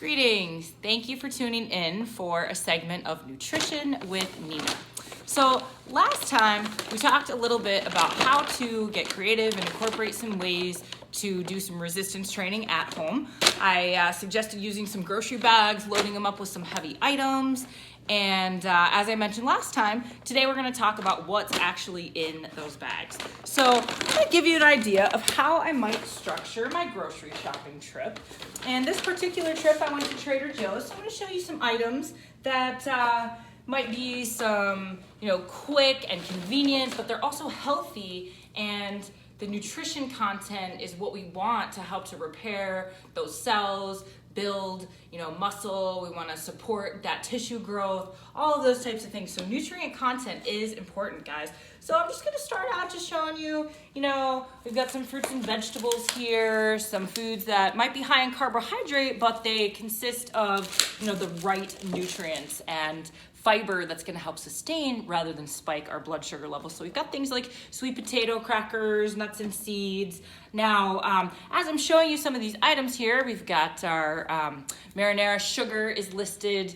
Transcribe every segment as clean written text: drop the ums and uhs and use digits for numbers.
Greetings. Thank you for tuning in for a segment of Nutrition with Nina. So last time we talked a little bit about how to get creative and incorporate some ways to do some resistance training at home. I suggested using some grocery bags, loading them up with some heavy items. And as I mentioned last time, today we're going to talk about what's actually in those bags. So I'm going to give you an idea of how I might structure my grocery shopping trip. And this particular trip, I went to Trader Joe's. So I'm going to show you some items that might be some, quick and convenient, but they're also healthy, and the nutrition content is what we want to help to repair those cells, build, muscle. We want to support that tissue growth, all of those types of things. So nutrient content is important, guys. So I'm just going to start out just showing you, we've got some fruits and vegetables here, some foods that might be high in carbohydrate, but they consist of, the right nutrients and fiber that's going to help sustain rather than spike our blood sugar levels. So we've got things like sweet potato crackers, nuts and seeds. Now, as I'm showing you some of these items here, we've got our marinara sugar is listed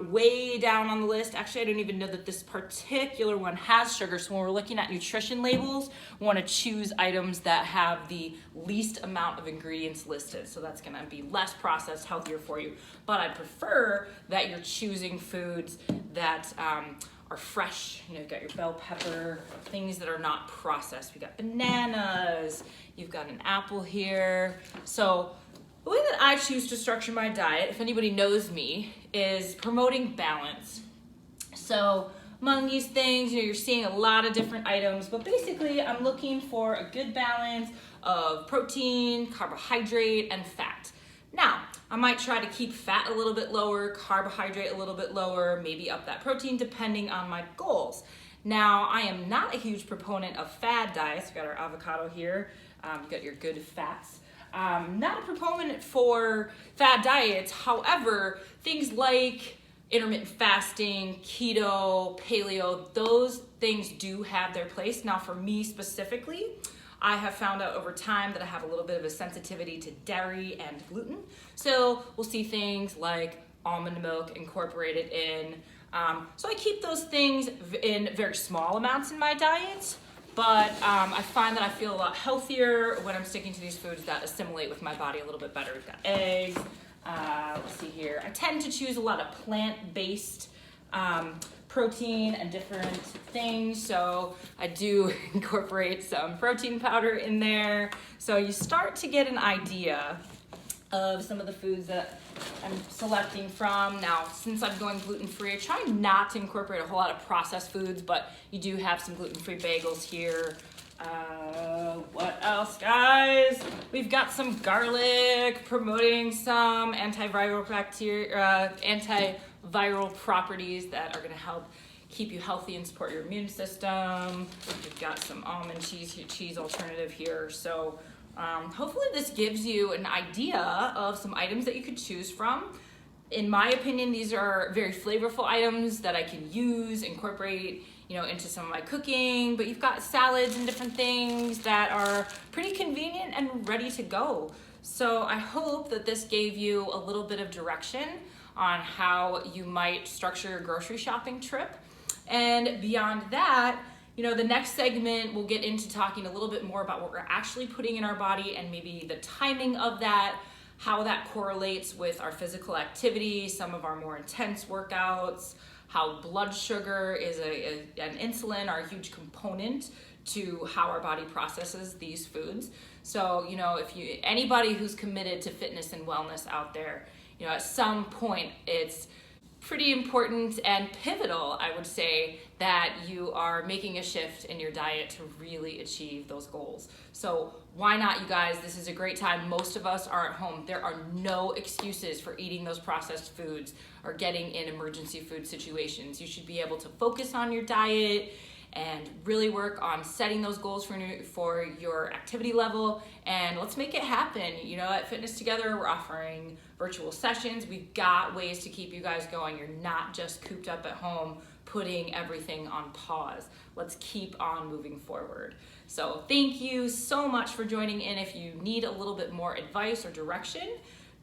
way down on the list. Actually, I don't even know that this particular one has sugar. So when we're looking at nutrition labels, we want to choose items that have the least amount of ingredients listed. So that's going to be less processed, healthier for you. But I prefer that you're choosing foods that are fresh. You've got your bell pepper, things that are not processed. We got bananas, you've got an apple here. So the way that I choose to structure my diet, if anybody knows me, is promoting balance. So among these things, you're seeing a lot of different items, but basically I'm looking for a good balance of protein, carbohydrate, and fat. Now, I might try to keep fat a little bit lower, carbohydrate a little bit lower, maybe up that protein depending on my goals. Now, I am not a huge proponent of fad diets. We've got our avocado here. You've got your good fats. Not a proponent for fad diets. However, things like intermittent fasting, keto, paleo, those things do have their place. Now, for me specifically, I have found out over time that I have a little bit of a sensitivity to dairy and gluten. So we'll see things like almond milk incorporated in. So I keep those things in very small amounts in my diet, but I find that I feel a lot healthier when I'm sticking to these foods that assimilate with my body a little bit better. We've got eggs. Let's see here. I tend to choose a lot of plant-based protein and different things, so I do incorporate some protein powder in there. So you start to get an idea of some of the foods that I'm selecting from. Now, since I'm going gluten-free, I try not to incorporate a whole lot of processed foods, but you do have some gluten-free bagels here. What else, guys? We've got some garlic, promoting some antiviral properties that are going to help keep you healthy and support your immune system. We've got some almond cheese alternative here. So hopefully this gives you an idea of some items that you could choose from. In my opinion, these are very flavorful items that I can use, incorporate, into some of my cooking, but you've got salads and different things that are pretty convenient and ready to go. So I hope that this gave you a little bit of direction on how you might structure your grocery shopping trip. And beyond that, the next segment we'll get into talking a little bit more about what we're actually putting in our body and maybe the timing of that, how that correlates with our physical activity, some of our more intense workouts, how blood sugar is and insulin are a huge component to how our body processes these foods. So, if anybody who's committed to fitness and wellness out there, at some point it's pretty important and pivotal, I would say, that you are making a shift in your diet to really achieve those goals. So why not, you guys? This is a great time. Most of us are at home. There are no excuses for eating those processed foods or getting in emergency food situations. You should be able to focus on your diet and really work on setting those goals for your activity level, and let's make it happen. At Fitness Together, we're offering virtual sessions. We've got ways to keep you guys going. You're not just cooped up at home putting everything on pause. Let's keep on moving forward. So thank you so much for joining in. If you need a little bit more advice or direction,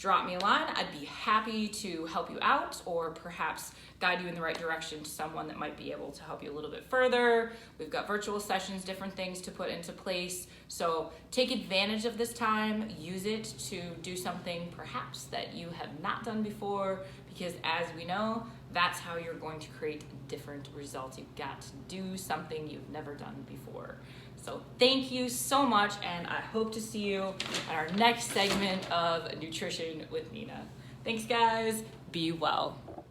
drop me a line. I'd be happy to help you out, or perhaps guide you in the right direction to someone that might be able to help you a little bit further. We've got virtual sessions, different things to put into place. So take advantage of this time, use it to do something perhaps that you have not done before, because as we know, that's how you're going to create different results. You've got to do something you've never done before. So thank you so much, and I hope to see you at our next segment of Nutrition with Nina. Thanks guys, be well.